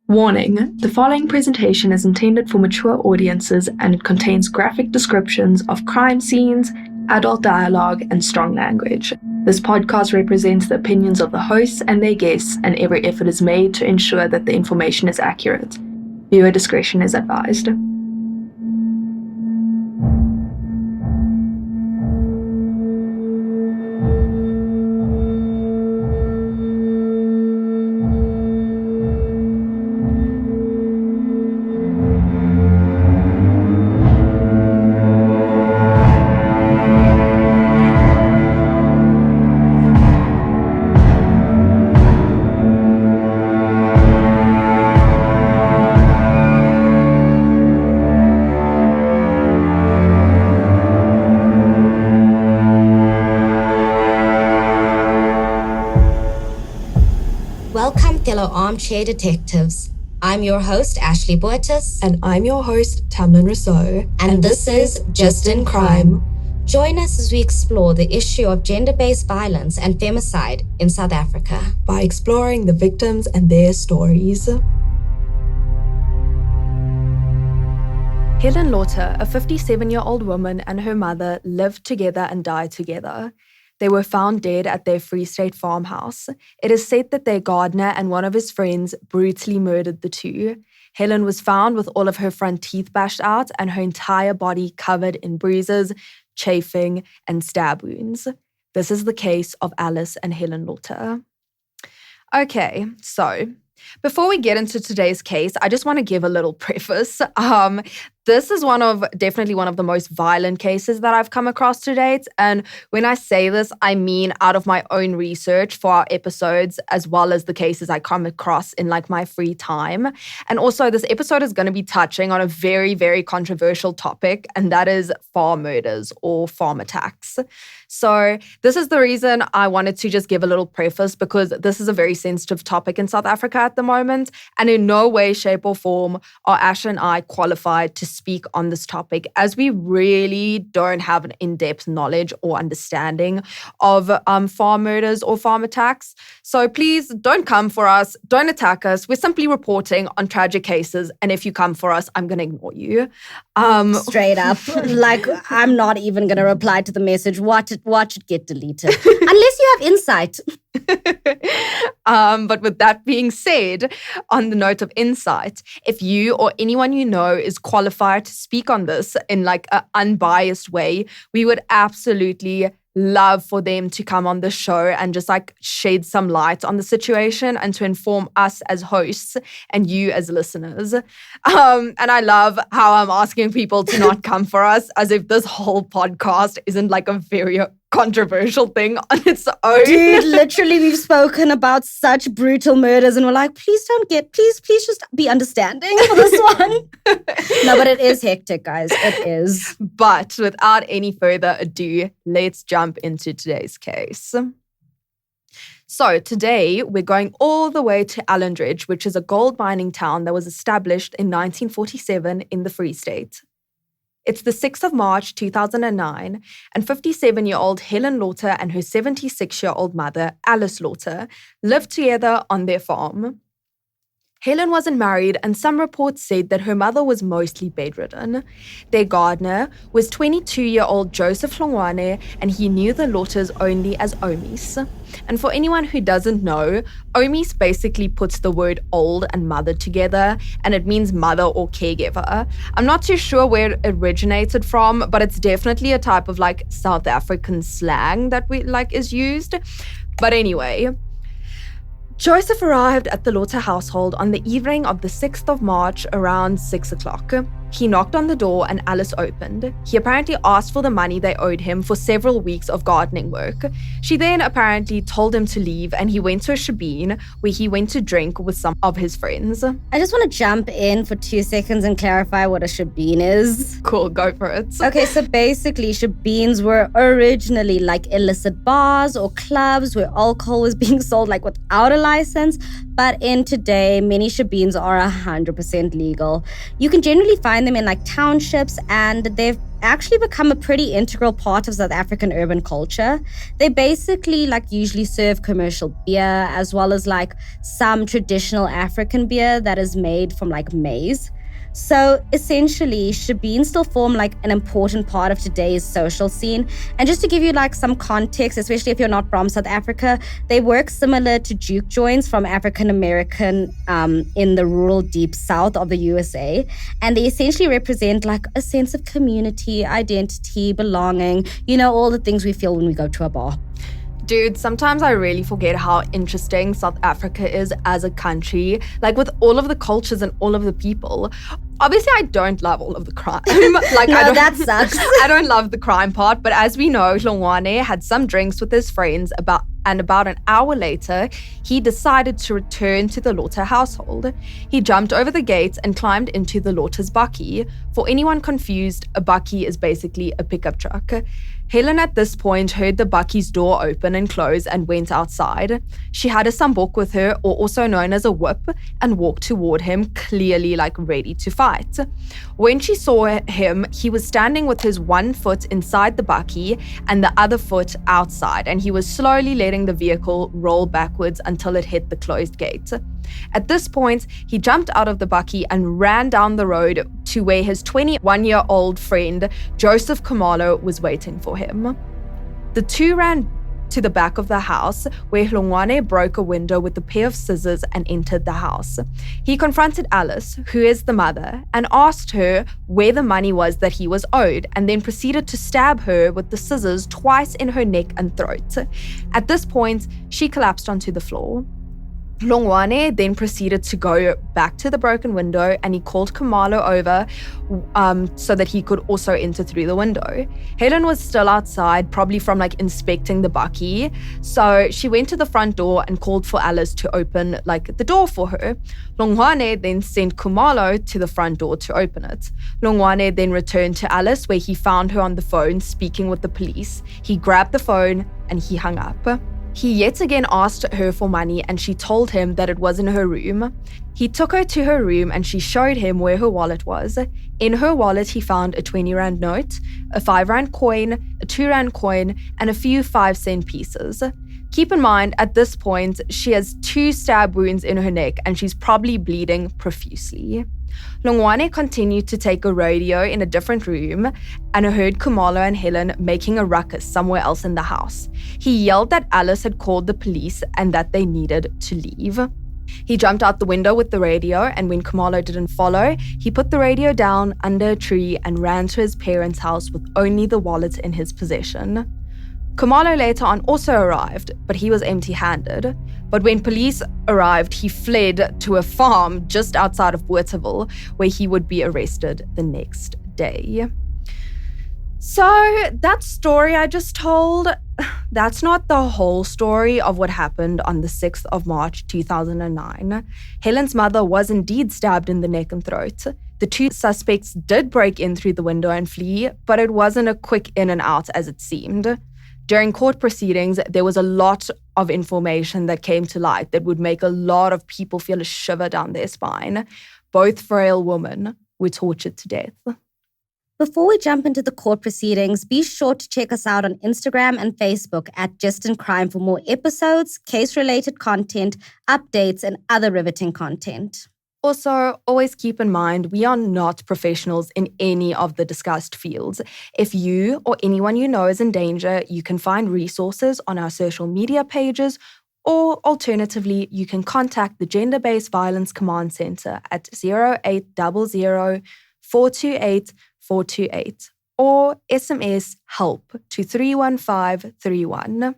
Warning: the following presentation is intended for mature audiences and it contains graphic descriptions of crime scenes, adult dialogue, and strong language. This podcast represents the opinions of the hosts and their guests, and every effort is made to ensure that the information is accurate. Viewer discretion is advised. Welcome, fellow armchair detectives. I'm your host, Ashleigh. And I'm your host, Tamlyn Rossouw. And this is Just in Crime. Join us as we explore the issue of gender-based violence and femicide in South Africa by exploring the victims and their stories. Helen Lotter, a 57-year-old woman, and her mother lived together and died together. They were found dead at their Free State farmhouse. It is said that their gardener and one of his friends brutally murdered the two. Helen was found with all of her front teeth bashed out and her entire body covered in bruises, chafing, and stab wounds. This is the case of Alice and Helen Lotter. Okay, so before we get into today's case, I just want to give a little preface. This is definitely one of the most violent cases that I've come across to date. And when I say this, I mean out of my own research for our episodes, as well as the cases I come across in my free time. And also this episode is going to be touching on a very, very controversial topic, and that is farm murders or farm attacks. So this is the reason I wanted to just give a little preface, because this is a very sensitive topic in South Africa at the moment. And in no way, shape or form are Ash and I qualified to speak on this topic, as we really don't have an in-depth knowledge or understanding of farm murders or farm attacks. So please don't come for us. Don't attack us. We're simply reporting on tragic cases. And if you come for us, I'm going to ignore you. Straight up. I'm not even going to reply to the message. Watch it get deleted. Unless you have insight. But with that being said, on the note of insight, if you or anyone you know is qualified to speak on this in an unbiased way, we would absolutely love for them to come on the show and just shed some light on the situation and to inform us as hosts and you as listeners. And I love how I'm asking people to not come for us, as if this whole podcast isn't a very controversial thing on its own. Dude, literally we've spoken about such brutal murders and we're please just be understanding for this one. No, but it is hectic, guys. It is. But without any further ado, let's jump into today's case. So today we're going all the way to Allendridge, which is a gold mining town that was established in 1947 in the Free State. It's the 6th of March 2009, and 57-year-old Helen Lotter and her 76-year-old mother, Alice Lotter, lived together on their farm. Helen wasn't married, and some reports said that her mother was mostly bedridden. Their gardener was 22-year-old Joseph Hlongwane, and he knew the Lotters only as Omies. And for anyone who doesn't know, Omies basically puts the word old and mother together, and it means mother or caregiver. I'm not too sure where it originated from, but it's definitely a type of South African slang that is used. But anyway, Joseph arrived at the Lotter household on the evening of the 6th of March around 6 o'clock. He knocked on the door and Alice opened. He apparently asked for the money they owed him for several weeks of gardening work. She then apparently told him to leave, and he went to a shebeen where he went to drink with some of his friends. I just want to jump in for 2 seconds and clarify what a shebeen is. Cool, go for it. Okay, so basically shebeens were originally illicit bars or clubs where alcohol was being sold without a license. But in today, many shebeens are 100% legal. You can generally find find them in like townships, and they've actually become a pretty integral part of South African urban culture. They basically like usually serve commercial beer as well as like some traditional African beer that is made from like maize. So essentially, shebeens still form like an important part of today's social scene. And just to give you like some context, especially if you're not from South Africa, they work similar to juke joints from African American in the rural deep south of the USA. And they essentially represent like a sense of community, identity, belonging, you know, all the things we feel when we go to a bar. Dude, sometimes I really forget how interesting South Africa is as a country, like with all of the cultures and all of the people. Obviously, I don't love all of the crime. Like, no, that sucks. I don't love the crime part, but as we know, Hlongwane had some drinks with his friends about an hour later, he decided to return to the Lotter household. He jumped over the gate and climbed into the Lotter's bakkie. For anyone confused, a bakkie is basically a pickup truck. Helen at this point heard the bakkie's door open and close and went outside. She had a sambok with her, or also known as a whip, and walked toward him, clearly like ready to fight. When she saw him, he was standing with his one foot inside the bakkie and the other foot outside, and he was slowly letting the vehicle roll backwards until it hit the closed gate. At this point, he jumped out of the bakkie and ran down the road to where his 21-year-old friend, Joseph Khumalo, was waiting for him. The two ran to the back of the house, where Hlongwane broke a window with a pair of scissors and entered the house. He confronted Alice, who is the mother, and asked her where the money was that he was owed, and then proceeded to stab her with the scissors twice in her neck and throat. At this point, she collapsed onto the floor. Hlongwane then proceeded to go back to the broken window, and he called Khumalo over so that he could also enter through the window. Helen was still outside, probably from like inspecting the bakkie. So she went to the front door and called for Alice to open like the door for her. Hlongwane then sent Khumalo to the front door to open it. Hlongwane then returned to Alice, where he found her on the phone speaking with the police. He grabbed the phone and he hung up. He yet again asked her for money, and she told him that it was in her room. He took her to her room and she showed him where her wallet was. In her wallet, he found a 20 Rand note, a 5 Rand coin, a 2 Rand coin, and a few 5-cent pieces. Keep in mind, at this point, she has 2 stab wounds in her neck and she's probably bleeding profusely. Hlongwane continued to take a radio in a different room and heard Khumalo and Helen making a ruckus somewhere else in the house. He yelled that Alice had called the police and that they needed to leave. He jumped out the window with the radio, and when Khumalo didn't follow, he put the radio down under a tree and ran to his parents' house with only the wallet in his possession. Khumalo later on also arrived, but he was empty-handed. But when police arrived, he fled to a farm just outside of Bothaville, where he would be arrested the next day. So that story I just told, that's not the whole story of what happened on the 6th of March 2009. Helen's mother was indeed stabbed in the neck and throat. The 2 suspects did break in through the window and flee, but it wasn't a quick in and out as it seemed. During court proceedings, there was a lot of information that came to light that would make a lot of people feel a shiver down their spine. Both frail women were tortured to death. Before we jump into the court proceedings, be sure to check us out on Instagram and Facebook at Just in Crime for more episodes, case-related content, updates, and other riveting content. Also, always keep in mind, we are not professionals in any of the discussed fields. If you or anyone you know is in danger, you can find resources on our social media pages, or alternatively, you can contact the Gender-Based Violence Command Center at 0800 428 428 or SMS HELP to 31531.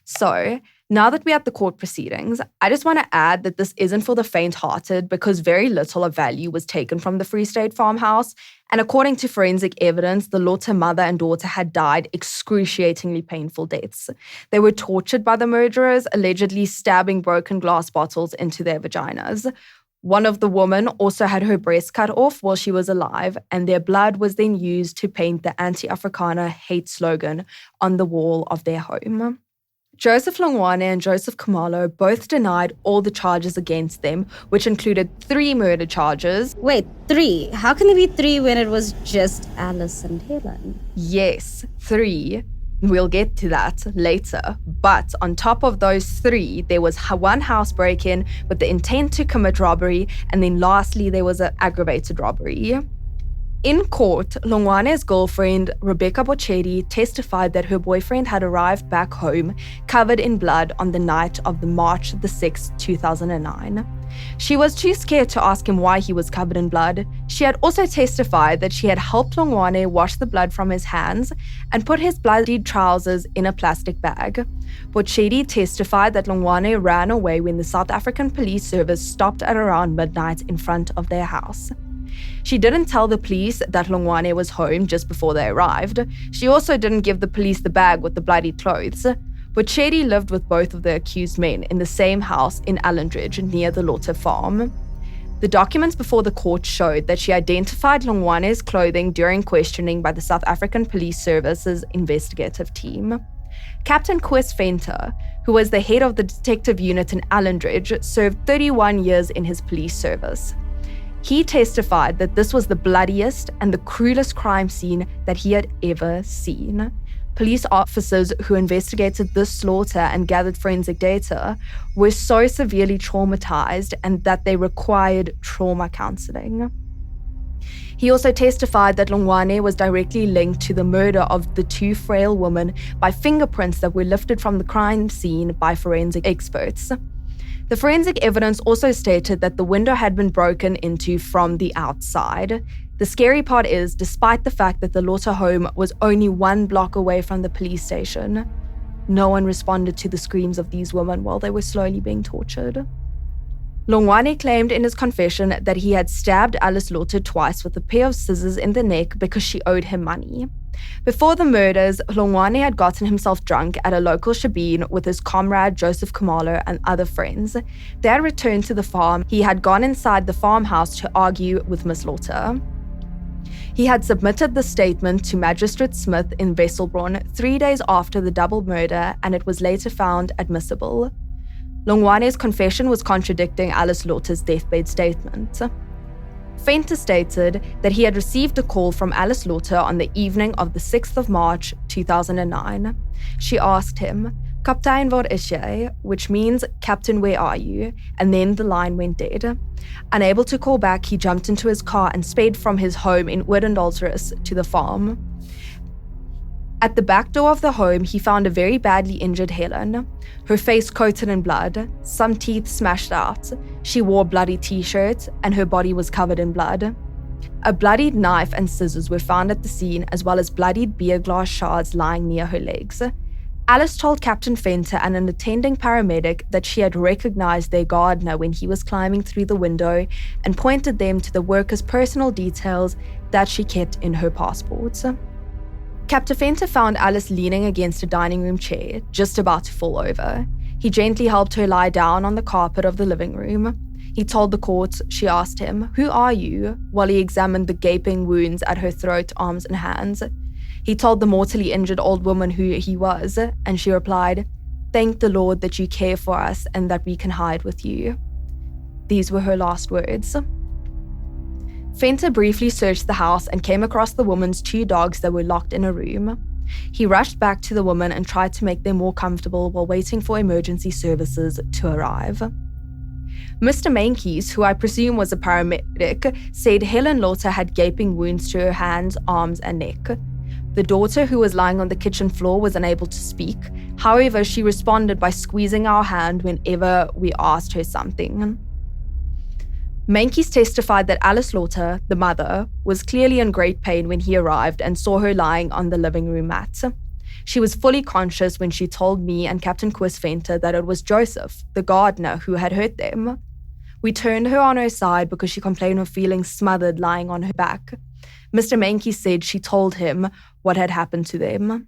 So, now that we're at the court proceedings, I just want to add that this isn't for the faint-hearted because very little of value was taken from the Free State farmhouse. And according to forensic evidence, the Lotter mother and daughter had died excruciatingly painful deaths. They were tortured by the murderers, allegedly stabbing broken glass bottles into their vaginas. One of the women also had her breast cut off while she was alive, and their blood was then used to paint the anti-Afrikaner hate slogan on the wall of their home. Joseph Longwane and Joseph Khumalo both denied all the charges against them, which included 3 murder charges. Wait, 3? How can there be 3 when it was just Alice and Helen? Yes, 3. We'll get to that later. But on top of those 3, there was 1 house break-in with the intent to commit robbery, and then lastly, there was an aggravated robbery. In court, Longwane's girlfriend, Rebecca Bochetti, testified that her boyfriend had arrived back home covered in blood on the night of March 6, 2009. She was too scared to ask him why he was covered in blood. She had also testified that she had helped Longwane wash the blood from his hands and put his bloodied trousers in a plastic bag. Bochetti testified that Longwane ran away when the South African Police Service stopped at around midnight in front of their house. She didn't tell the police that Longwane was home just before they arrived. She also didn't give the police the bag with the bloody clothes. Bochetti lived with both of the accused men in the same house in Allendridge near the Lotter farm. The documents before the court showed that she identified Longwane's clothing during questioning by the South African Police Service's investigative team. Captain Koos Venter, who was the head of the detective unit in Allendridge, served 31 years in his police service. He testified that this was the bloodiest and the cruelest crime scene that he had ever seen. Police officers who investigated this slaughter and gathered forensic data were so severely traumatized and that they required trauma counseling. He also testified that Longwane was directly linked to the murder of the 2 frail women by fingerprints that were lifted from the crime scene by forensic experts. The forensic evidence also stated that the window had been broken into from the outside. The scary part is, despite the fact that the Lotter home was only 1 block away from the police station, no one responded to the screams of these women while they were slowly being tortured. Longwane claimed in his confession that he had stabbed Alice Lotter twice with a pair of scissors in the neck because she owed him money. Before the murders, Longwane had gotten himself drunk at a local shebeen with his comrade Joseph Khumalo and other friends. They had returned to the farm. He had gone inside the farmhouse to argue with Miss Lotter. He had submitted the statement to Magistrate Smith in Wesselbron 3 days after the double murder, and it was later found admissible. Longwane's confession was contradicting Alice Lotter's deathbed statement. Venter stated that he had received a call from Alice Lotter on the evening of the 6th of March, 2009. She asked him, "Kaptein, waar is jy?" which means, "Captain, where are you?" And then the line went dead. Unable to call back, he jumped into his car and sped from his home in Oudendaalsrus to the farm. At the back door of the home, he found a very badly injured Helen, her face coated in blood, some teeth smashed out. She wore a bloody t-shirt, and her body was covered in blood. A bloodied knife and scissors were found at the scene, as well as bloodied beer glass shards lying near her legs. Alice told Captain Venter and an attending paramedic that she had recognized their gardener when he was climbing through the window and pointed them to the worker's personal details that she kept in her passport. Captain Venter found Alice leaning against a dining room chair, just about to fall over. He gently helped her lie down on the carpet of the living room. He told the court, she asked him, "Who are you?" while he examined the gaping wounds at her throat, arms, and hands. He told the mortally injured old woman who he was, and she replied, "Thank the Lord that you care for us and that we can hide with you." These were her last words. Venter briefly searched the house and came across the woman's 2 dogs that were locked in a room. He rushed back to the woman and tried to make them more comfortable while waiting for emergency services to arrive. Mr. Mankies, who I presume was a paramedic, said Helen Lotter had gaping wounds to her hands, arms, and neck. The daughter, who was lying on the kitchen floor, was unable to speak. However, she responded by squeezing our hand whenever we asked her something. Mankies testified that Alice Lotter, the mother, was clearly in great pain when he arrived and saw her lying on the living room mat. She was fully conscious when she told me and Captain Koos Venter that it was Joseph, the gardener, who had hurt them. We turned her on her side because she complained of feeling smothered lying on her back. Mr. Mankies said she told him what had happened to them.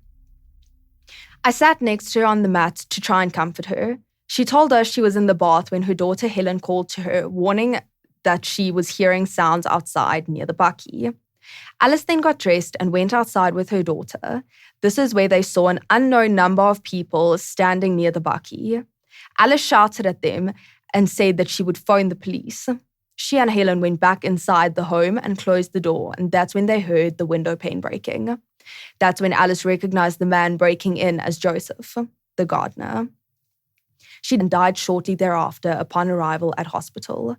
I sat next to her on the mat to try and comfort her. She told us she was in the bath when her daughter Helen called to her, warning that she was hearing sounds outside near the bakkie. Alice then got dressed and went outside with her daughter. This is where they saw an unknown number of people standing near the bakkie. Alice shouted at them and said that she would phone the police. She and Helen went back inside the home and closed the door, and that's when they heard the window pane breaking. That's when Alice recognized the man breaking in as Joseph, the gardener. She died shortly thereafter upon arrival at hospital.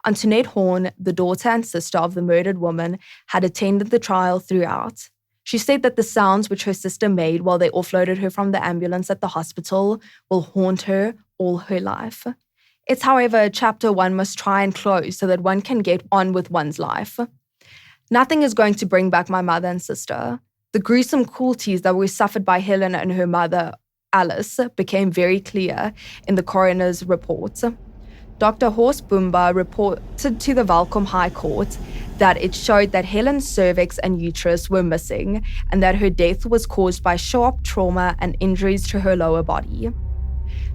Antoinette Horn, the daughter and sister of the murdered woman, had attended the trial throughout. She said that the sounds which her sister made while they offloaded her from the ambulance at the hospital will haunt her all her life. It's, however, a chapter one must try and close so that one can get on with one's life. Nothing is going to bring back my mother and sister. The gruesome cruelties that were suffered by Helen and her mother, Alice, became very clear in the coroner's report. Dr. Horst Bumba reported to the Welkom High Court that it showed that Helen's cervix and uterus were missing and that her death was caused by sharp trauma and injuries to her lower body.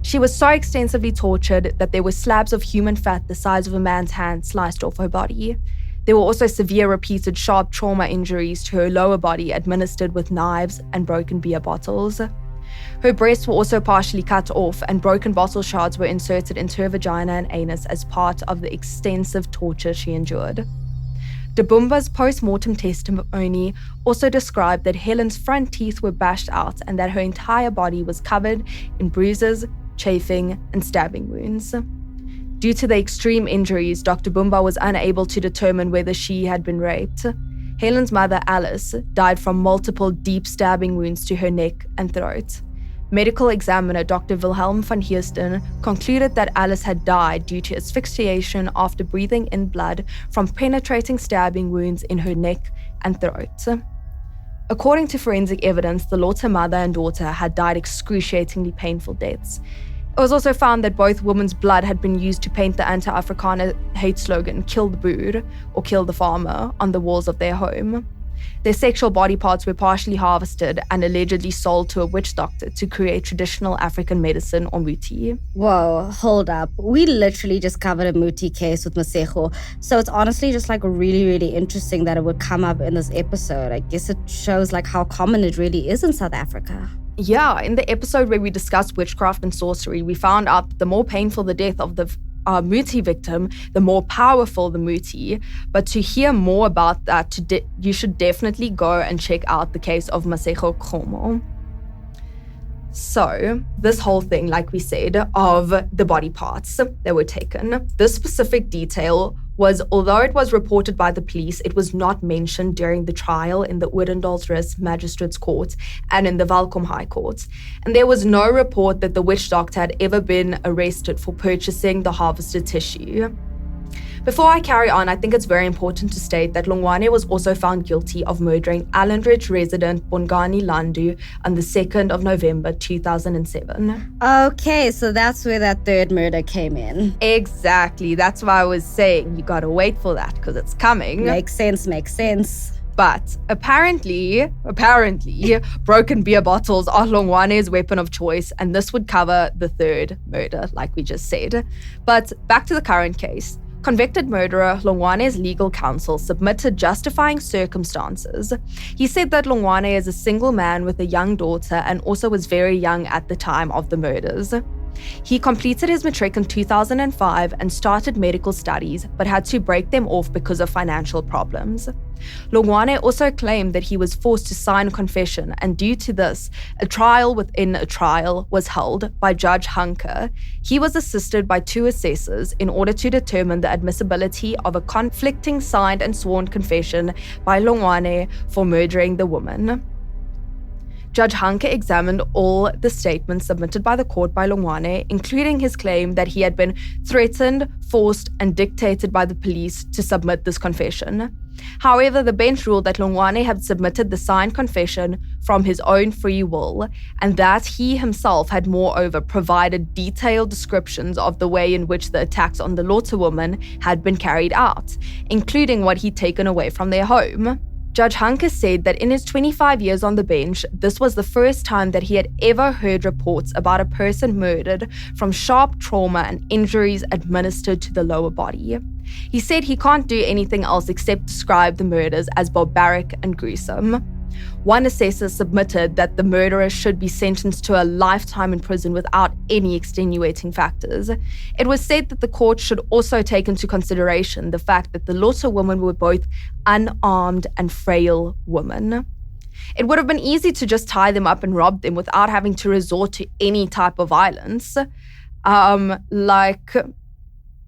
She was so extensively tortured that there were slabs of human fat the size of a man's hand sliced off her body. There were also severe repeated sharp trauma injuries to her lower body administered with knives and broken beer bottles. Her breasts were also partially cut off and broken bottle shards were inserted into her vagina and anus as part of the extensive torture she endured. De Bumba's post-mortem testimony also described that Helen's front teeth were bashed out and that her entire body was covered in bruises, chafing, and stabbing wounds. Due to the extreme injuries, Dr. Bumba was unable to determine whether she had been raped. Helen's mother, Alice, died from multiple deep stabbing wounds to her neck and throat. Medical examiner Dr. Wilhelm van Heersten concluded that Alice had died due to asphyxiation after breathing in blood from penetrating stabbing wounds in her neck and throat. According to forensic evidence, the Lotter mother and daughter had died excruciatingly painful deaths. It was also found that both women's blood had been used to paint the anti-Afrikaner hate slogan, "Kill the boer," or "Kill the farmer," on the walls of their home. Their sexual body parts were partially harvested and allegedly sold to a witch doctor to create traditional African medicine or muti. Whoa, hold up. We literally just covered a muti case with Masego, so it's honestly just like really, really interesting that it would come up in this episode. I guess it shows like how common it really is in South Africa. Yeah, in the episode where we discussed witchcraft and sorcery, we found out that the more painful the death of the muti victim, the more powerful the muti. But to hear more about that, you should definitely go and check out the case of Masego Khomo. So, this whole thing, like we said, of the body parts that were taken, this specific detail was, although it was reported by the police, it was not mentioned during the trial in the Oudendaalsrus Magistrates Court and in the Welkom High Court. And there was no report that the witch doctor had ever been arrested for purchasing the harvested tissue. Before I carry on, I think it's very important to state that Longwane was also found guilty of murdering Allenridge resident Bongani Landu on the 2nd of November 2007. Okay, so that's where that third murder came in. Exactly. That's why I was saying you gotta wait for that because it's coming. Makes sense. But apparently, broken beer bottles are Longwane's weapon of choice, and this would cover the third murder, like we just said. But back to the current case. Convicted murderer Longwane's legal counsel submitted justifying circumstances. He said that Longwane is a single man with a young daughter and also was very young at the time of the murders. He completed his matric in 2005 and started medical studies, but had to break them off because of financial problems. Longwane also claimed that he was forced to sign a confession, and due to this, a trial within a trial was held by Judge Hunker. He was assisted by 2 assessors in order to determine the admissibility of a conflicting signed and sworn confession by Longwane for murdering the woman. Judge Hunker examined all the statements submitted by the court by Longwane, including his claim that he had been threatened, forced, and dictated by the police to submit this confession. However, the bench ruled that Longwane had submitted the signed confession from his own free will, and that he himself had moreover provided detailed descriptions of the way in which the attacks on the Lotter woman had been carried out, including what he'd taken away from their home. Judge Hunker said that in his 25 years on the bench, this was the first time that he had ever heard reports about a person murdered from sharp trauma and injuries administered to the lower body. He said he can't do anything else except describe the murders as barbaric and gruesome. One assessor submitted that the murderer should be sentenced to a lifetime in prison without any extenuating factors. It was said that the court should also take into consideration the fact that the Lotter women were both unarmed and frail women. It would have been easy to just tie them up and rob them without having to resort to any type of violence.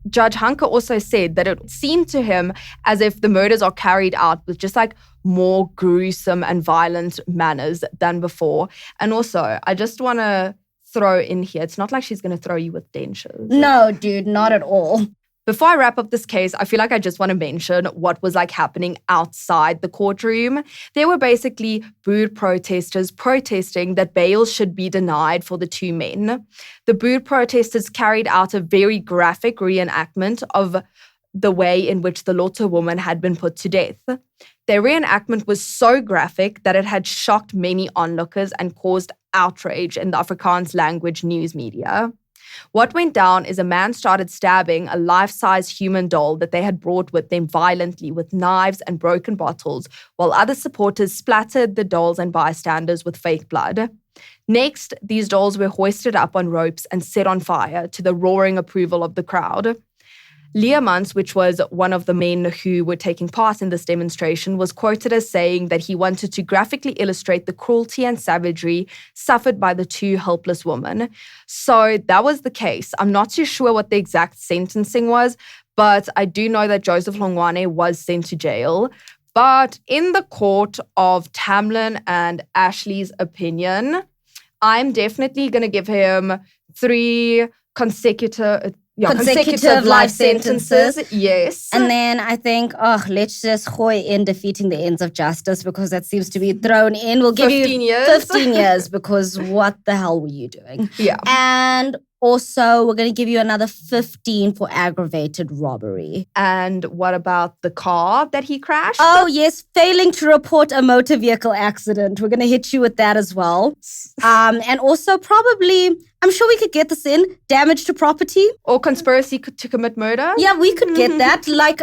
Judge Hunker also said that it seemed to him as if the murders are carried out with just like more gruesome and violent manners than before. And also, I just want to throw in here, it's not like she's going to throw you with dentures. No, dude, not at all. Before I wrap up this case, I feel like I just want to mention what was like happening outside the courtroom. There were basically Boer protesters protesting that bail should be denied for the two men. The Boer protesters carried out a very graphic reenactment of the way in which the Lotter woman had been put to death. Their reenactment was so graphic that it had shocked many onlookers and caused outrage in the Afrikaans language news media. What went down is a man started stabbing a life-size human doll that they had brought with them violently with knives and broken bottles, while other supporters splattered the dolls and bystanders with fake blood. Next, these dolls were hoisted up on ropes and set on fire to the roaring approval of the crowd. Leermans, which was one of the men who were taking part in this demonstration, was quoted as saying that he wanted to graphically illustrate the cruelty and savagery suffered by the two helpless women. So that was the case. I'm not too sure what the exact sentencing was, but I do know that Joseph Longwane was sent to jail. But in the court of Tamlyn and Ashleigh's opinion, I'm definitely going to give him 3 consecutive life sentences. Yes. And then I think, let's just gooi in defeating the ends of justice because that seems to be thrown in. We'll give 15 you years. 15 years because what the hell were you doing? Yeah. And also, we're going to give you another 15 for aggravated robbery. And what about the car that he crashed? Oh, yes, failing to report a motor vehicle accident. We're going to hit you with that as well. And also probably, I'm sure we could get this in, damage to property. Or conspiracy to commit murder? Yeah, we could get that. Like,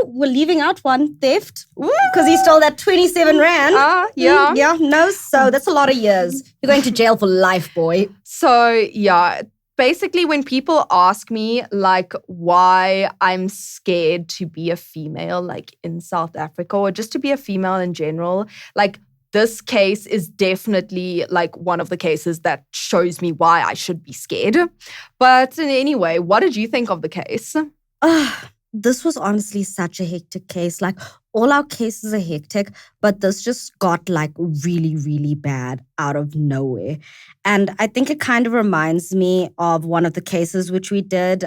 we're leaving out one, theft. Because he stole that 27 rand. Yeah. So that's a lot of years. You're going to jail for life, boy. So, yeah, basically when people ask me, like, why I'm scared to be a female, like, in South Africa, or just to be a female in general, like, this case is definitely, like, one of the cases that shows me why I should be scared. But anyway, what did you think of the case? This was honestly such a hectic case. Like, all our cases are hectic, but this just got like really, really bad out of nowhere. And I think it kind of reminds me of one of the cases which we did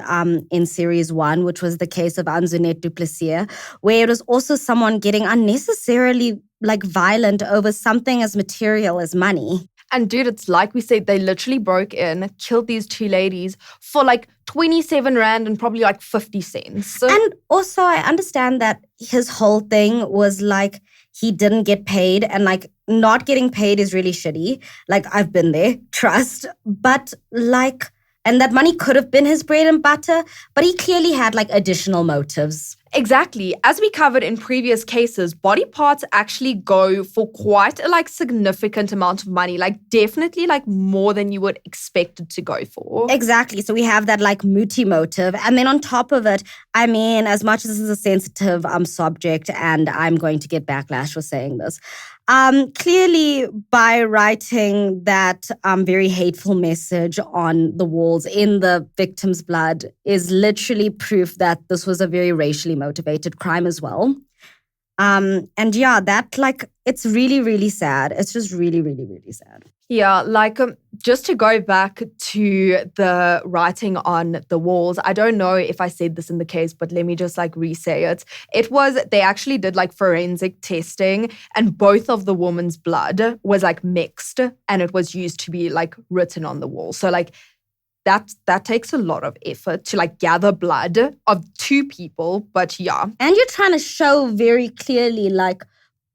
in series 1, which was the case of Antoinette du Plessis, where it was also someone getting unnecessarily like violent over something as material as money. And dude, it's like we said, they literally broke in, killed these 2 ladies for like 27 rand and probably like 50 cents. And also I understand that his whole thing was like he didn't get paid, and like not getting paid is really shitty. Like, I've been there, trust. But like, and that money could have been his bread and butter, but he clearly had like additional motives. Exactly. As we covered in previous cases, body parts actually go for quite a like significant amount of money, like definitely like more than you would expect it to go for. Exactly. So we have that like muti motive. And then on top of it, I mean, as much as this is a sensitive subject, and I'm going to get backlash for saying this, clearly by writing that very hateful message on the walls in the victim's blood is literally proof that this was a very racially motivated crime as well. And yeah, that like, it's really, really sad. It's just really, really, really sad. Yeah, like just to go back to the writing on the walls, I don't know if I said this in the case, but let me just like re-say it. It was, they actually did like forensic testing, and both of the woman's blood was like mixed, and it was used to be like written on the wall. So like that takes a lot of effort to like gather blood of 2 people, but yeah. And you're trying to show very clearly like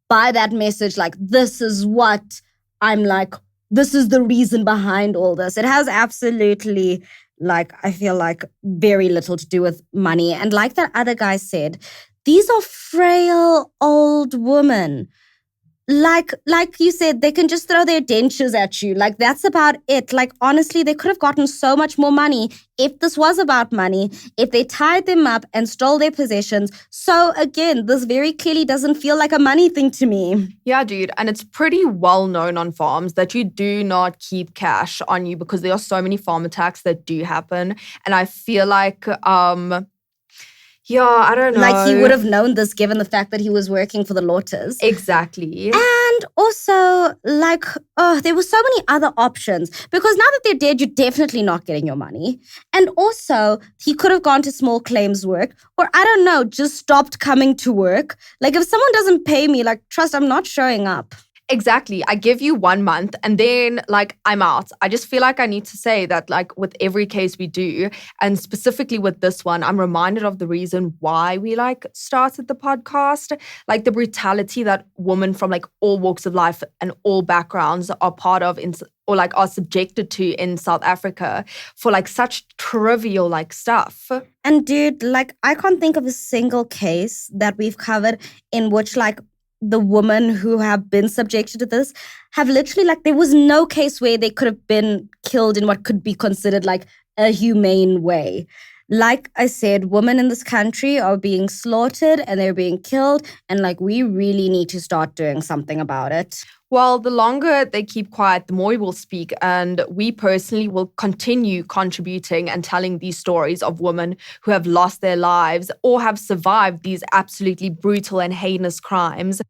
buy that message like, this is what I'm like, this is the reason behind all this. It has absolutely, like, I feel like very little to do with money. And like that other guy said, these are frail old women. Like you said, they can just throw their dentures at you. Like, that's about it. Like, honestly, they could have gotten so much more money if this was about money, if they tied them up and stole their possessions. So again, this very clearly doesn't feel like a money thing to me. Yeah, dude. And it's pretty well known on farms that you do not keep cash on you because there are so many farm attacks that do happen. And I feel like, yeah, I don't know. Like, he would have known this given the fact that he was working for the Lotters. Exactly. And also, like, there were so many other options. Because now that they're dead, you're definitely not getting your money. And also, he could have gone to small claims work. Or, I don't know, just stopped coming to work. Like, if someone doesn't pay me, like, trust, I'm not showing up. Exactly. I give you 1 month and then like I'm out. I just feel like I need to say that like with every case we do, and specifically with this one, I'm reminded of the reason why we like started the podcast, like the brutality that women from like all walks of life and all backgrounds are part of or like are subjected to in South Africa for like such trivial like stuff. And dude, like I can't think of a single case that we've covered in which like the women who have been subjected to this have literally like, there was no case where they could have been killed in what could be considered like a humane way. Like I said, women in this country are being slaughtered and they're being killed. And like, we really need to start doing something about it. Well, the longer they keep quiet, the more we will speak. And we personally will continue contributing and telling these stories of women who have lost their lives or have survived these absolutely brutal and heinous crimes.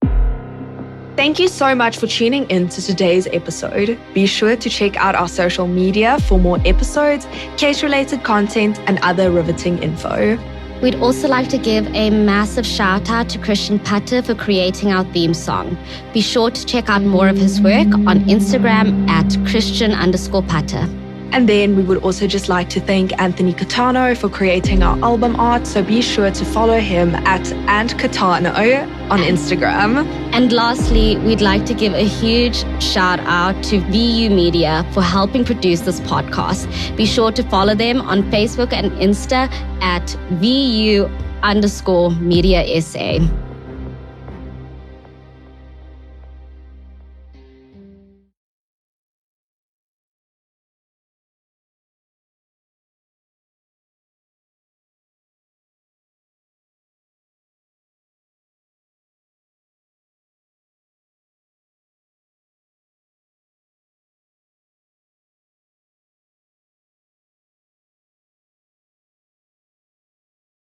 Thank you so much for tuning in to today's episode. Be sure to check out our social media for more episodes, case-related content, and other riveting info. We'd also like to give a massive shout out to Christian Putter for creating our theme song. Be sure to check out more of his work on Instagram at Christian_Putter. And then we would also just like to thank Anthony Catano for creating our album art. So be sure to follow him at @Catano on Instagram. And lastly, we'd like to give a huge shout out to VU Media for helping produce this podcast. Be sure to follow them on Facebook and Insta at VU_Media SA.